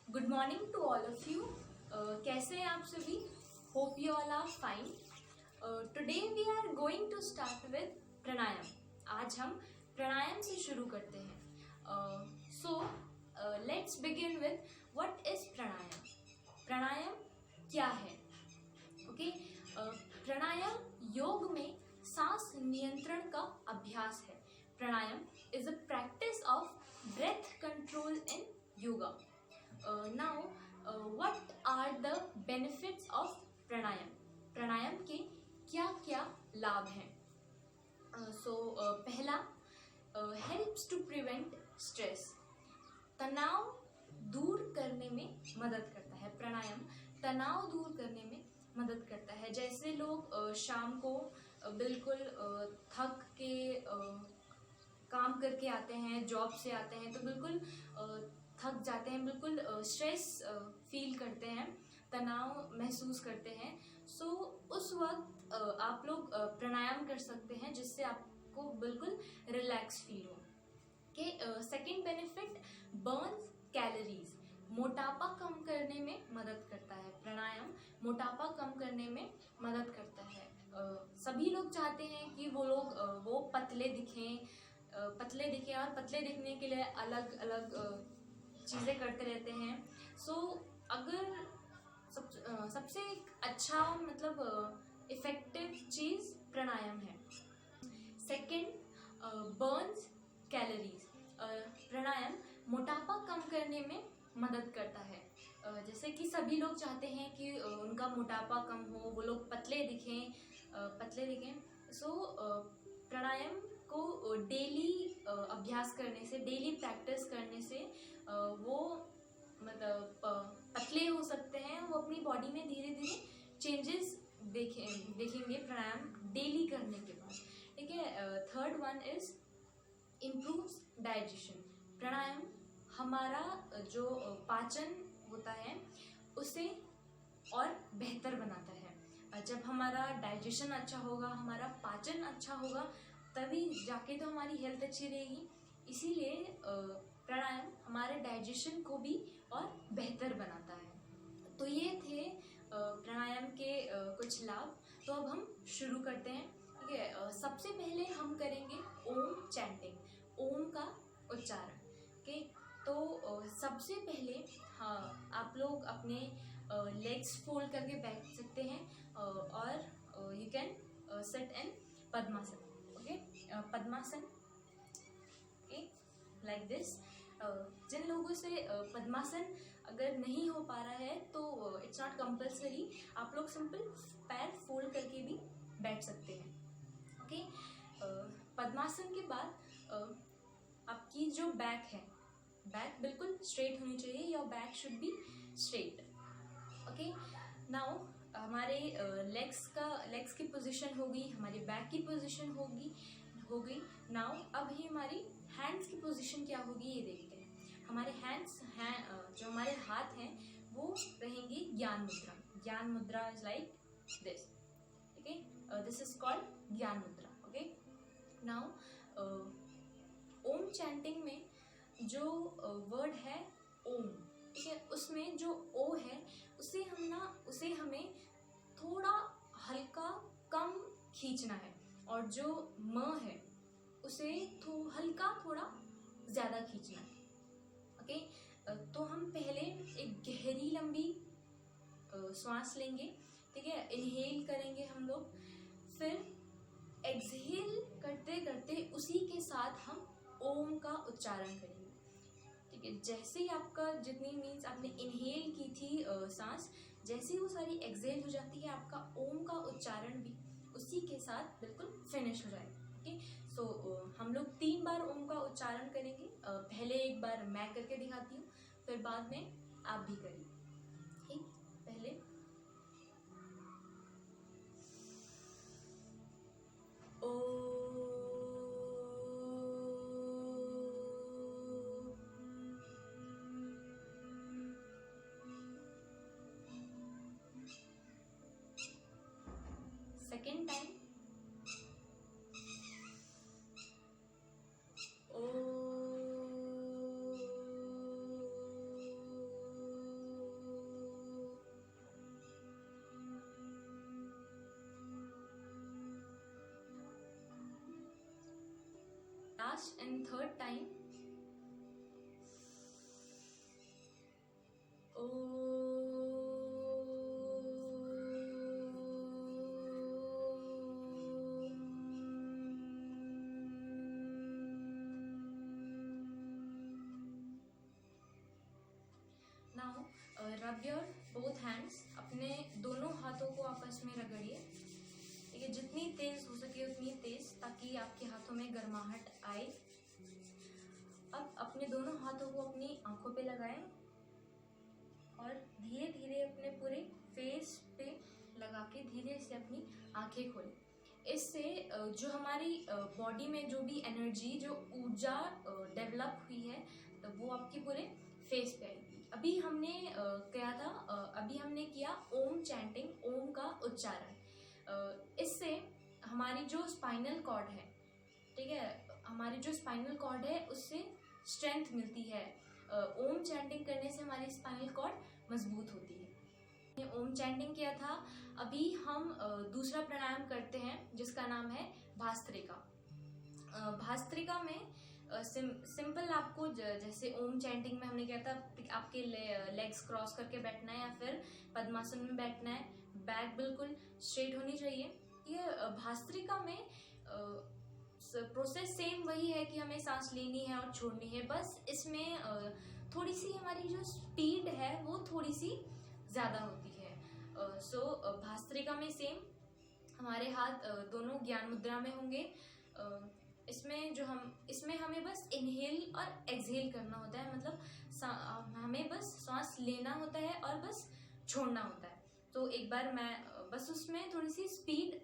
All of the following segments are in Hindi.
Good morning to all of you. कैसे हैं आप सभी? Hope you all are fine. Today we are going to start with pranayama. आज हम प्राणायाम से शुरू करते हैं। So let's begin with what is pranayama. Pranayama क्या है? ओके, प्राणायाम योग में सांस नियंत्रण का अभ्यास है। Pranayama is a practice of breath control in yoga. Now what are the benefits of pranayama? Pranayama के क्या क्या लाभ हैं? पहला, हेल्प्स टू प्रिवेंट स्ट्रेस। तनाव दूर करने में मदद करता है। प्राणायाम तनाव दूर करने में मदद करता है। जैसे लोग शाम को बिल्कुल थक के काम करके आते हैं, जॉब से आते हैं, तो बिल्कुल थक जाते हैं, बिल्कुल स्ट्रेस फील करते हैं, तनाव महसूस करते हैं। उस वक्त आप लोग प्राणायाम कर सकते हैं, जिससे आपको बिल्कुल रिलैक्स फील हो। Second benefit, Burns calories. मोटापा कम करने में मदद करता है। प्राणायाम मोटापा कम करने में मदद करता है। सभी लोग चाहते हैं कि वो पतले दिखें और पतले दिखने के लिए अलग अलग चीज़ें करते रहते हैं। अगर सबसे अच्छा इफेक्टिव चीज़ प्राणायाम है। Second, Burns calories. प्राणायाम मोटापा कम करने में मदद करता है। जैसे कि सभी लोग चाहते हैं कि उनका मोटापा कम हो, वो लोग पतले दिखें। प्राणायाम को डेली अभ्यास करने से, डेली प्रैक्टिस करने से वो पतले हो सकते हैं। वो अपनी बॉडी में धीरे धीरे चेंजेस देखेंगे प्राणायाम डेली करने के बाद। ठीक है। Third one is improves digestion. Pranayama हमारा जो पाचन होता है उसे और बेहतर बनाता है। जब हमारा डाइजेशन अच्छा होगा, हमारा पाचन अच्छा होगा, तभी जाके तो हमारी हेल्थ अच्छी रहेगी। इसीलिए प्राणायाम हमारे डाइजेशन को भी और बेहतर बनाता है। तो ये थे प्राणायाम के कुछ लाभ। तो अब हम शुरू करते हैं। ठीक है। सबसे पहले हम करेंगे ओम चैंटिंग, ओम का उच्चारण। ओके, तो सबसे पहले आप लोग अपने लेग्स फोल्ड करके बैठ सकते हैं और you can sit in padmasana. Okay, padmasana, okay, like this. जिन लोगों से पद्मासन अगर नहीं हो पा रहा है तो इट्स नॉट कंपल्सरी, आप लोग सिंपल पैर फोल्ड करके भी बैठ सकते हैं। ओके, पद्मासन के बाद आपकी जो बैक है, बैक बिल्कुल स्ट्रेट होनी चाहिए। Your back should be straight. Okay, now हमारे लेग्स की पोजीशन होगी, हमारी बैक की पोजीशन होगी। नाउ अब ही हमारी हैंड्स की पोजीशन क्या होगी ये देखते हैं। हमारे हैंड्स हैं, जो हमारे हाथ हैं वो रहेंगे ज्ञान मुद्रा। ज्ञान मुद्रा इज लाइक दिस। ठीक है, दिस इज कॉल्ड ज्ञान मुद्रा। ओके, नाउ ओम चैंटिंग में जो वर्ड है ओम, ठीक है, उसमें जो ओ है उसे हमें थोड़ा हल्का कम खींचना है, और जो म है उसे हल्का थोड़ा ज़्यादा खींचना है। ओके, तो हम पहले एक गहरी लंबी श्वास लेंगे। ठीक है, इनहेल करेंगे हम लोग, फिर एक्सहेल करते करते उसी के साथ हम ओम का उच्चारण करेंगे। ठीक है, जैसे ही आपका जितनी मीन्स आपने इनहेल की थी सांस, जैसे ही वो सारी एक्सहेल हो जाती है, आपका ओम का उच्चारण भी उसी के साथ बिल्कुल फिनिश हो जाएगा। ओके, हम लोग 3 बार ओम का उच्चारण करेंगे। पहले एक बार मैं करके दिखाती हूँ, फिर बाद में आप भी करिए। ठीक, पहले ओ, सेकेंड टाइम ओ, last and third time now rub your both hands, अपने दोनों हाथों को आपस में रगड़िए, ठीक है, जितनी तेज हो सके उतनी तेज, ताकि आपके हाथों में गर्माहट आए। अब अपने दोनों हाथों को अपनी आंखों पे लगाएं और धीरे धीरे अपने पूरे फेस पे लगा के धीरे से अपनी आंखें खोलें। इससे जो हमारी बॉडी में जो भी एनर्जी, जो ऊर्जा डेवलप हुई है, तो वो आपके पूरे फेस पे आएगी। अभी हमने किया ओम चैंटिंग, ओम का उच्चारण। इससे हमारी जो स्पाइनल कॉर्ड है, ठीक है, हमारी जो स्पाइनल कॉर्ड है उससे स्ट्रेंथ मिलती है। ओम चैंटिंग करने से हमारी स्पाइनल कॉर्ड मजबूत होती है। ओम चैंटिंग किया था। अभी हम दूसरा प्राणायाम करते हैं जिसका नाम है भास्त्रिका। भास्त्रिका में सिंपल आपको जैसे ओम चैंटिंग में हमने किया था, आपके लेग्स क्रॉस करके बैठना है या फिर पद्मासन में बैठना है, बैक बिल्कुल स्ट्रेट होनी चाहिए। ये भास्त्रिका में प्रोसेस सेम वही है कि हमें सांस लेनी है और छोड़नी है, बस इसमें थोड़ी सी हमारी जो स्पीड है वो थोड़ी सी ज़्यादा होती है। भास्त्रिका में सेम हमारे हाथ दोनों ज्ञान मुद्रा में होंगे। इसमें हमें बस इनहेल और एक्सहेल करना होता है, मतलब हमें बस सांस लेना होता है और बस छोड़ना होता है। तो एक बार मैं बस उसमें थोड़ी सी स्पीड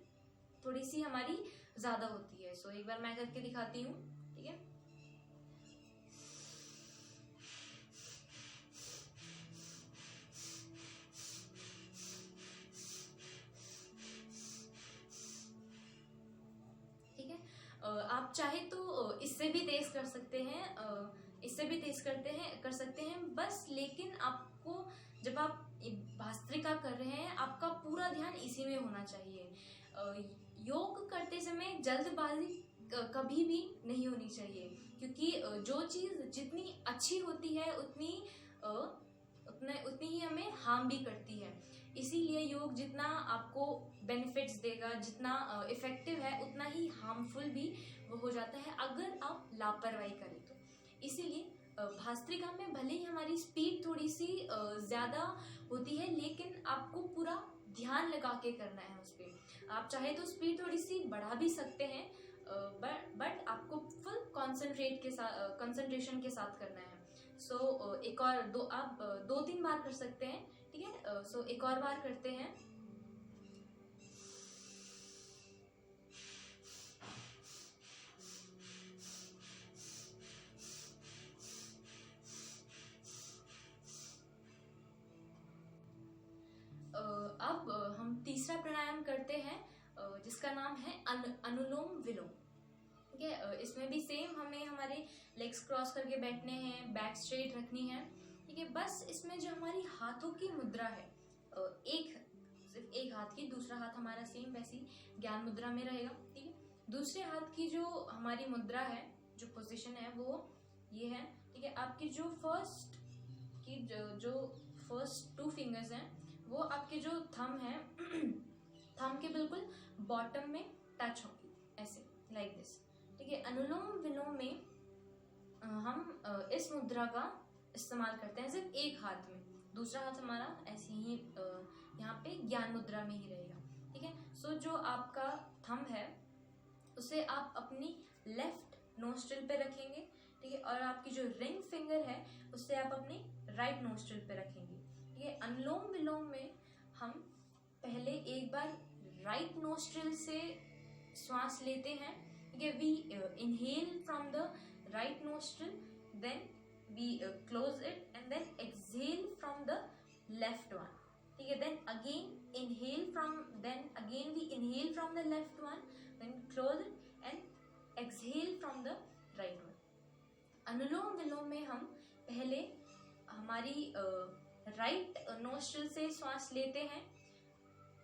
थोड़ी सी हमारी ज़्यादा होती है। सो एक बार मैं करके दिखाती हूँ, ठीक है। ठीक है, आप चाहे तो इससे भी तेज कर सकते हैं, कर सकते हैं बस, लेकिन आपको जब आप भास्त्रिका कर रहे हैं आपका पूरा ध्यान इसी में होना चाहिए। योग करते समय जल्दबाजी कभी भी नहीं होनी चाहिए, क्योंकि जो चीज़ जितनी अच्छी होती है उतनी ही हमें हार्म भी करती है। इसीलिए योग जितना आपको बेनिफिट्स देगा, जितना इफेक्टिव है, उतना ही हार्मफुल भी वो हो जाता है अगर आप लापरवाही करें तो। इसीलिए भास्त्रिका में भले ही हमारी स्पीड थोड़ी सी ज़्यादा होती है, लेकिन आपको पूरा ध्यान लगा के करना है उस पर। आप चाहे तो स्पीड थोड़ी सी बढ़ा भी सकते हैं, बट आपको फुल कंसंट्रेशन के साथ करना है। एक और आप 2-3 बार कर सकते हैं, ठीक है। एक और बार करते हैं। अब हम तीसरा प्राणायाम करते हैं जिसका नाम है अनुलोम विलोम, ठीक है। इसमें भी सेम हमें हमारे लेग्स क्रॉस करके बैठने हैं, बैक स्ट्रेट रखनी है, ठीक है। बस इसमें जो हमारी हाथों की मुद्रा है, सिर्फ एक हाथ की, दूसरा हाथ हमारा सेम वैसी ज्ञान मुद्रा में रहेगा, ठीक है। दूसरे हाथ की जो हमारी मुद्रा है, जो पोजीशन है वो ये है, ठीक है। आपकी जो फर्स्ट 2 फिंगर्स हैं वो आपके जो थंब है थंब के बिल्कुल बॉटम में टच होगी, ऐसे लाइक दिस, ठीक है। अनुलोम विलोम में हम इस मुद्रा का इस्तेमाल करते हैं सिर्फ एक हाथ में, दूसरा हाथ हमारा ऐसे ही यहाँ पे ज्ञान मुद्रा में ही रहेगा, ठीक है। जो आपका थंब है उसे आप अपनी लेफ्ट नोस्ट्रिल पे रखेंगे, ठीक है, और आपकी जो रिंग फिंगर है उससे आप अपनी राइट नोस्ट्रिल पे रखेंगे, ठीक है। अनुलोम विलोम में हम पहले एक बार राइट नोस्ट्रिल से श्वास लेते हैं, ठीक है। We inhale from the right nostril, then we close it and then exhale from the left one, ठीक है। Then again we inhale from the left one, then close it and exhale from the right one. Anulom Vilom में हम पहले हमारी राइट नोस्ट्रिल से श्वास लेते हैं,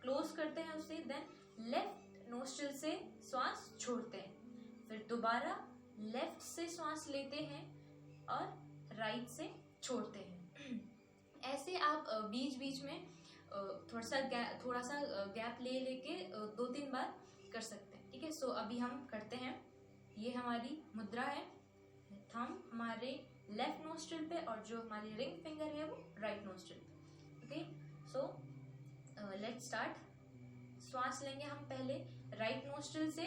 क्लोज करते हैं उसे, देन लेफ्ट नोस्ट्रिल से श्वास छोड़ते हैं, फिर दोबारा लेफ्ट से श्वास लेते हैं और राइट से छोड़ते हैं। ऐसे आप बीच बीच में थोड़ा सा गैप ले लेके 2-3 बार कर सकते हैं। ठीक है, सो अभी हम करते हैं। ये हमारी मुद्रा है, थंब हमारे लेफ्ट नोस्ट्रिल पे और जो हमारी रिंग फिंगर है वो राइट नोस्ट्रिल पे। Okay, so let's start. श्वास लेंगे हम पहले राइट नोस्ट्रिल से,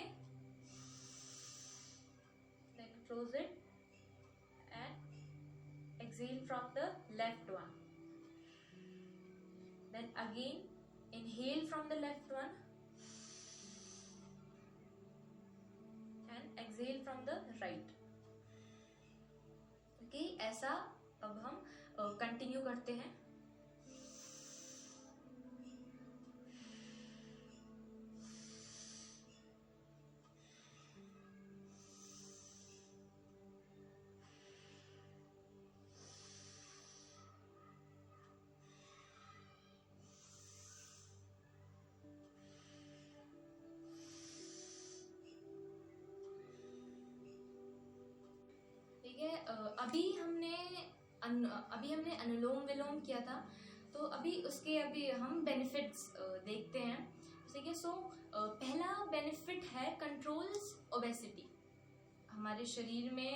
then close it and exhale from the left one, then again inhale from the left one and exhale from the right. Okay, ऐसा अब हम कंटिन्यू करते हैं। ठीक है, अभी हमने अनुलोम विलोम किया था, तो अभी उसके हम बेनिफिट्स देखते हैं। ठीक है, सो पहला बेनिफिट है कंट्रोल्स ओबेसिटी। हमारे शरीर में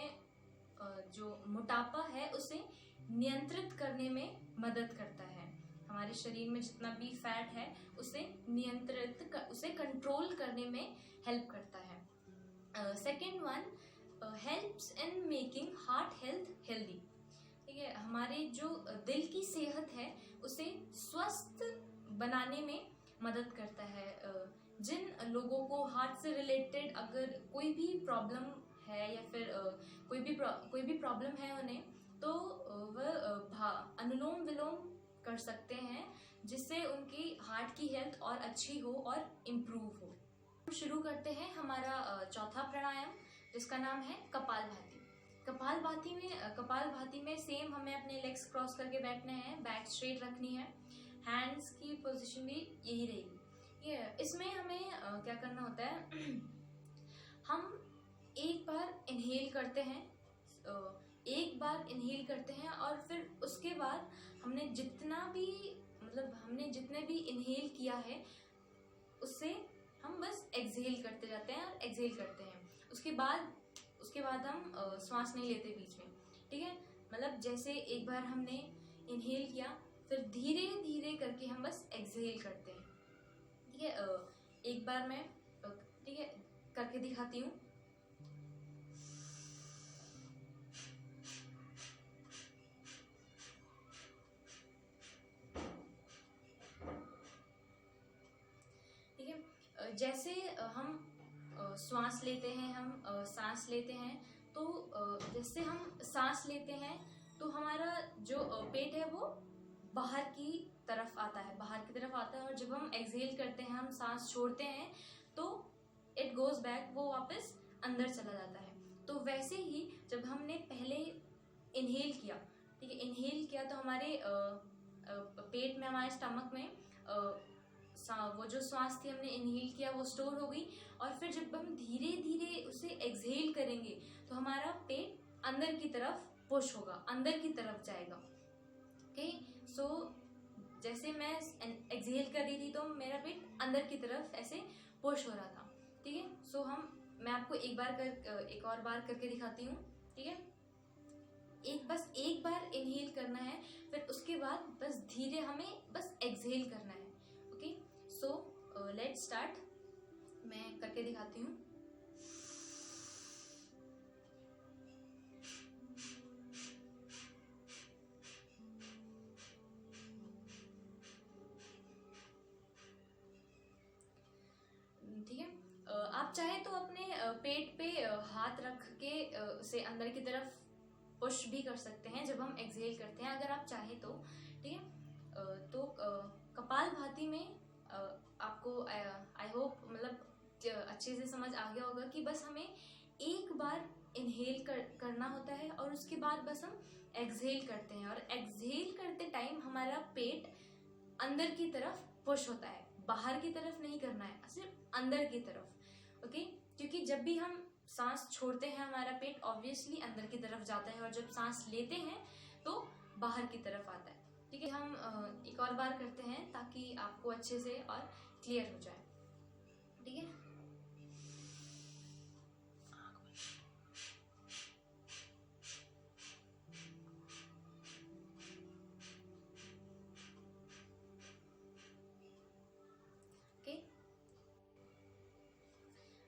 जो मोटापा है उसे नियंत्रित करने में मदद करता है। हमारे शरीर में जितना भी फैट है उसे कंट्रोल करने में हेल्प करता है। Second one, helps in making heart health healthy. ठीक है, हमारे जो दिल की सेहत है उसे स्वस्थ बनाने में मदद करता है। जिन लोगों को हार्ट से रिलेटेड अगर कोई भी प्रॉब्लम है या फिर कोई भी प्रॉब्लम है उन्हें, तो वह अनुलोम विलोम कर सकते हैं, जिससे उनकी हार्ट की हेल्थ और अच्छी हो और इम्प्रूव हो। शुरू करते हैं हमारा चौथा प्राणायाम, जिसका नाम है कपालभाति। कपालभाति में सेम हमें अपने लेग्स क्रॉस करके बैठने हैं, बैक स्ट्रेट रखनी है, हैंड्स की पोजीशन भी यही रहेगी। ये इसमें हमें क्या करना होता है, हम एक बार इनहेल करते हैं और फिर उसके बाद हमने जितने भी इनहेल किया है उससे हम बस एक्सहेल करते जाते हैं और एक्सहेल करते हैं। उसके बाद हम श्वास नहीं लेते बीच में। ठीक है, मतलब जैसे एक बार हमने इनहेल किया, फिर धीरे धीरे करके हम बस एक्सहेल करते हैं। ठीक है, एक बार मैं ठीक है करके दिखाती हूँ। ठीक है, जैसे हम सांस लेते हैं, तो जैसे हम सांस लेते हैं तो हमारा जो पेट है वो बाहर की तरफ आता है, और जब हम एक्सहेल करते हैं, हम सांस छोड़ते हैं, तो इट गोज बैक, वो वापस अंदर चला जाता है। तो वैसे ही जब हमने पहले इनहेल किया, ठीक है, इनहेल किया तो हमारे पेट में, हमारे स्टमक में वो जो सांस थी हमने इनहेल किया वो स्टोर हो गई, और फिर जब हम धीरे धीरे उसे एक्सहेल करेंगे तो हमारा पेट अंदर की तरफ पुश होगा, अंदर की तरफ जाएगा। ओके, सो जैसे मैं एक्सहेल कर रही थी तो मेरा पेट अंदर की तरफ ऐसे पुश हो रहा था। ठीक है, सो मैं आपको एक और बार करके दिखाती हूँ। ठीक है, एक बार इनहेल करना है, फिर उसके बाद बस धीरे हमें बस एक्सहेल करना है। Okay, so let's start. मैं करके दिखाती हूँ। ठीक है, आप चाहे तो अपने पेट पे हाथ रख के उसे अंदर की तरफ पुश भी कर सकते हैं जब हम एक्सहेल करते हैं, अगर आप चाहे तो। ठीक है, तो कपालभाति में आपको आई होप मतलब अच्छे से समझ आ गया होगा कि बस हमें एक बार इनहेल करना होता है और उसके बाद बस हम एक्सहेल करते हैं, और एक्सहेल करते टाइम हमारा पेट अंदर की तरफ पुश होता है, बाहर की तरफ नहीं करना है, सिर्फ अंदर की तरफ। ओके, क्योंकि जब भी हम सांस छोड़ते हैं हमारा पेट ऑब्वियसली अंदर की तरफ जाता है, और जब सांस लेते हैं तो बाहर की तरफ आता है। ठीक है, हम एक और बार करते हैं ताकि आपको अच्छे से और क्लियर हो जाए। ठीक है,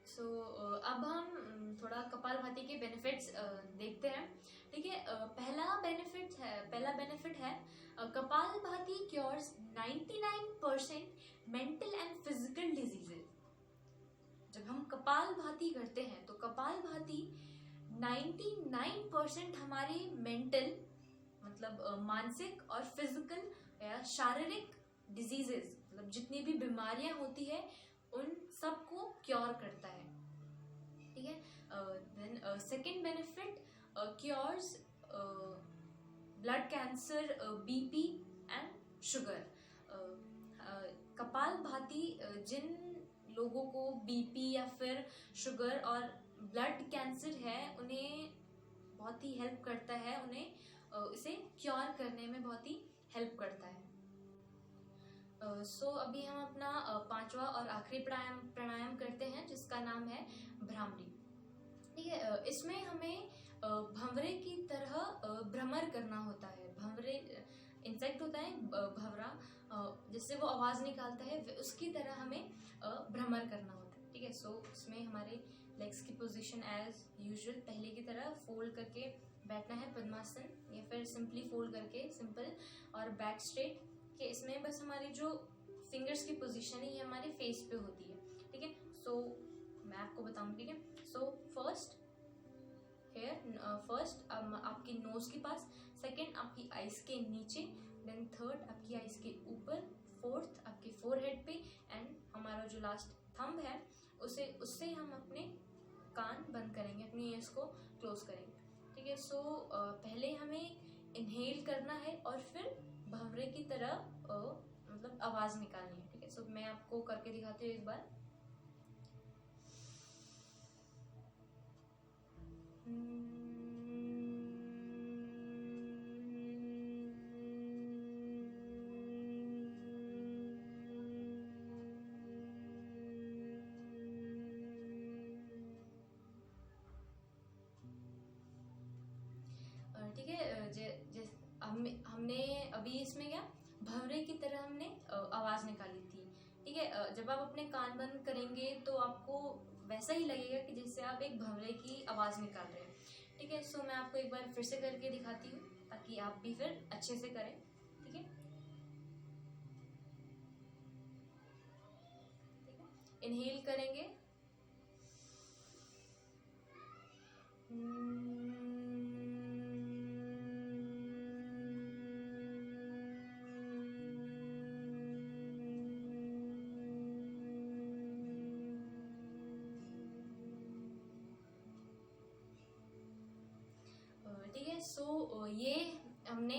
सो अब हम थोड़ा कपालभाति के बेनिफिट्स देखते हैं। ठीक है, पहला बेनिफिट है kapalbhati cures 99% mental and physical diseases. जब हम कपालभाति करते हैं तो कपालभाति 99% हमारे मेंटल मतलब मानसिक और फिजिकल या शारीरिक डिजीजेज, मतलब जितनी भी बीमारियां होती है उन सबको क्योर करता है। ठीक है, then second benefit cures blood cancer, BP and sugar. Kapalbhati जिन लोगों को बीपी या फिर शुगर और ब्लड कैंसर है उन्हें बहुत ही हेल्प करता है, उन्हें इसे क्योर करने में बहुत ही हेल्प करता है। सो अभी हम अपना पांचवा और आखिरी प्राणायाम करते हैं जिसका नाम है भ्रामरी। ठीक है, इसमें हमें भंवरे की तरह भ्रमर करना होता है। भंवरे इंसेक्ट होता है भंवरा, जिससे वो आवाज निकालता है, उसकी तरह हमें भ्रमर करना होता है। ठीक है, सो इसमें हमारे लेग्स की पोजीशन एज यूजुअल पहले की तरह फोल्ड करके बैठना है, पद्मासन, या फिर सिंपली फोल्ड करके सिंपल, और बैक स्ट्रेट। कि इसमें बस हमारी जो फिंगर्स की पोजीशन है ये हमारे फेस पे होती है। ठीक है, सो मैं आपको बताऊं। ठीक है, सो फर्स्ट आपकी नोज के पास, सेकंड आपकी आईज के नीचे, देन थर्ड आपकी आईज के ऊपर, फोर्थ आपके फोरहेड पे, एंड हमारा जो लास्ट थंब है उससे हम अपने कान बंद करेंगे, अपनी ईयर्स को क्लोज करेंगे। ठीक है, सो पहले हमें इनहेल करना है और फिर भंवरे की तरह मतलब आवाज निकालनी है। ठीक है, सो मैं आपको करके दिखाती हूँ एक बार। ठीक है, हमने अभी इसमें क्या भंवरे की तरह हमने आवाज निकाली थी। ठीक है, जब आप अपने कान बंद करेंगे तो आपको वैसा ही लगेगा कि जैसे आप एक भंवरे की आवाज निकाल रहे हैं। ठीक है, सो मैं आपको एक बार फिर से करके दिखाती हूँ ताकि आप भी फिर अच्छे से करें। ठीक है, इनहेल करेंगे, ठीक है। सो ये हमने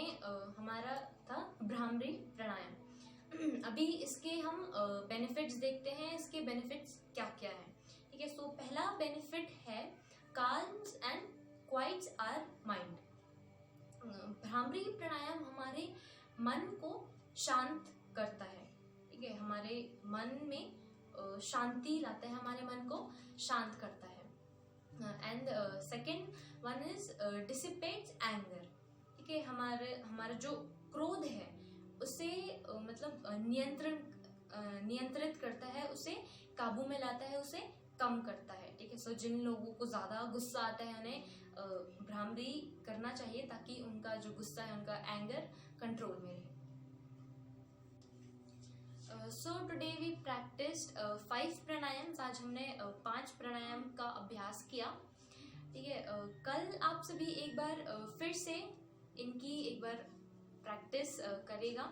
हमारा था भ्रामरी प्राणायाम। अभी इसके हम बेनिफिट्स देखते हैं, इसके बेनिफिट्स क्या क्या है। ठीक है, सो पहला बेनिफिट है calms and quiets our mind. Bhramari pranayama हमारे मन को शांत करता है। ठीक है, हमारे मन में शांति लाता है, हमारे मन को शांत करता है। And second one is dissipates anger. ठीक है, हमारा जो क्रोध है उसे मतलब नियंत्रित करता है, उसे काबू में लाता है, उसे कम करता है। ठीक है, सो जिन लोगों को ज्यादा गुस्सा आता है उन्हें भ्रामरी करना चाहिए ताकि उनका जो गुस्सा है, उनका एंगर कंट्रोल में रहे। So today we practised 5 प्राणायाम्स। आज हमने 5 प्राणायाम का अभ्यास किया। ठीक है, कल आप सभी एक बार फिर से इनकी एक बार प्रैक्टिस करेगा।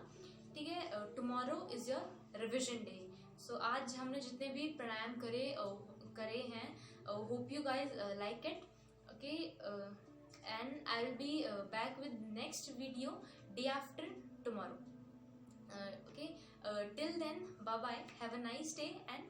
ठीक है, tomorrow is your revision day. So आज हमने जितने भी प्राणायाम करे हैं, hope you guys like it. Okay, and I will be back with next video day after tomorrow. Okay, till then, bye bye, have a nice day and